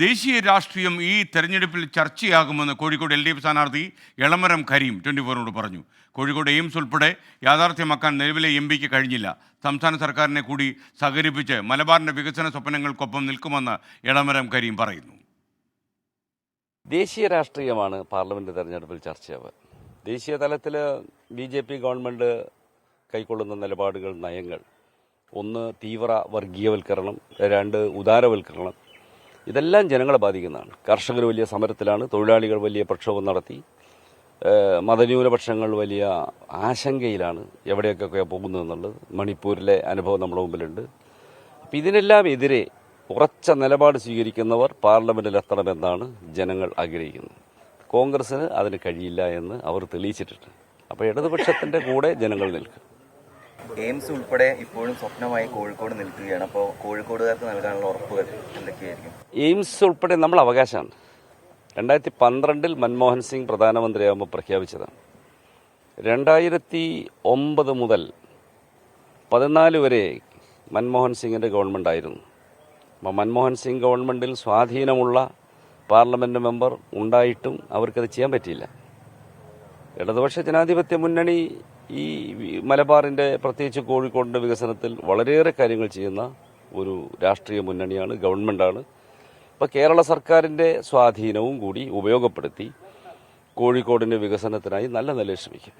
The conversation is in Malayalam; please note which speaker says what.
Speaker 1: ദേശീയ രാഷ്ട്രീയം ഈ തെരഞ്ഞെടുപ്പിൽ ചർച്ചയാകുമെന്ന് കോഴിക്കോട് LDF സ്ഥാനാർത്ഥി എളമരം കരീം 24നോട് പറഞ്ഞു. കോഴിക്കോട് എയിംസ് ഉൾപ്പെടെ യാഥാർത്ഥ്യമാക്കാൻ നിലവിലെ MP-ക്ക് കഴിഞ്ഞില്ല. സംസ്ഥാന സർക്കാരിനെ കൂടി സഹകരിപ്പിച്ച് മലബാറിന്റെ വികസന സ്വപ്നങ്ങൾക്കൊപ്പം നിൽക്കുമെന്ന് എളമരം കരീം പറയുന്നു.
Speaker 2: ദേശീയ രാഷ്ട്രീയമാണ് പാർലമെന്റ് തെരഞ്ഞെടുപ്പിൽ ചർച്ചയാവുക. ദേശീയ തലത്തിൽ BJP ഗവൺമെന്റ് കൈക്കൊള്ളുന്ന നിലപാടുകൾ, നയങ്ങൾ, ഒന്ന് തീവ്ര വർഗീയവൽക്കരണം, രണ്ട് ഉദാരവൽക്കരണം, ഇതെല്ലാം ജനങ്ങളെ ബാധിക്കുന്നതാണ്. കർഷകർ വലിയ സമരത്തിലാണ്, തൊഴിലാളികൾ വലിയ പ്രക്ഷോഭം നടത്തി, മതന്യൂനപക്ഷങ്ങൾ വലിയ ആശങ്കയിലാണ് എവിടെയൊക്കെ പോകുന്നതെന്നുള്ളത്. മണിപ്പൂരിലെ അനുഭവം നമ്മുടെ മുമ്പിലുണ്ട്. അപ്പം ഇതിനെല്ലാം എതിരെ ഉറച്ച നിലപാട് സ്വീകരിക്കുന്നവർ പാർലമെന്റിൽ എത്തണമെന്നാണ് ജനങ്ങൾ ആഗ്രഹിക്കുന്നത്. കോൺഗ്രസിന് അതിന് കഴിയില്ല എന്ന് അവർ തെളിയിച്ചിട്ടുണ്ട്. അപ്പോൾ ഇടതുപക്ഷത്തിന്റെ കൂടെ ജനങ്ങൾ നിൽക്കും.
Speaker 3: എയിംസ് ഉൾപ്പെടെ ഇപ്പോഴും സ്വപ്നമായി കോഴിക്കോട് നിൽക്കുകയാണ്. അപ്പോൾ കോഴിക്കോടുകാർക്ക് നൽകാനുള്ള ഉറപ്പുകൾ എന്തൊക്കെയായിരിക്കും?
Speaker 2: എയിംസ് ഉൾപ്പെടെ നമ്മൾ അവകാശമാണ്. 2012 മൻമോഹൻ സിംഗ് പ്രധാനമന്ത്രിയാകുമ്പോൾ പ്രഖ്യാപിച്ചതാണ്. 2009 മുതൽ 14 വരെ മൻമോഹൻ സിംഗിന്റെ ഗവൺമെന്റ് ആയിരുന്നു. അപ്പോൾ മൻമോഹൻ സിംഗ് ഗവൺമെന്റിൽ സ്വാധീനമുള്ള പാർലമെന്റ് മെമ്പർ ഉണ്ടായിട്ടും അവർക്കത് ചെയ്യാൻ പറ്റിയില്ല. ഇടതുപക്ഷ ജനാധിപത്യ മുന്നണി ഈ മലബാറിന്റെ, പ്രത്യേകിച്ച് കോഴിക്കോടിന്റെ വികസനത്തിൽ വളരെയേറെ കാര്യങ്ങൾ ചെയ്യുന്ന ഒരു രാഷ്ട്രീയ മുന്നണിയാണ്, ഗവൺമെന്റാണ്. ഇപ്പോൾ കേരള സർക്കാരിന്റെ സ്വാധീനവും കൂടി ഉപയോഗപ്പെടുത്തി കോഴിക്കോടിന്റെ വികസനത്തിനായി നല്ല നിലയിൽ ശ്രമിക്കും.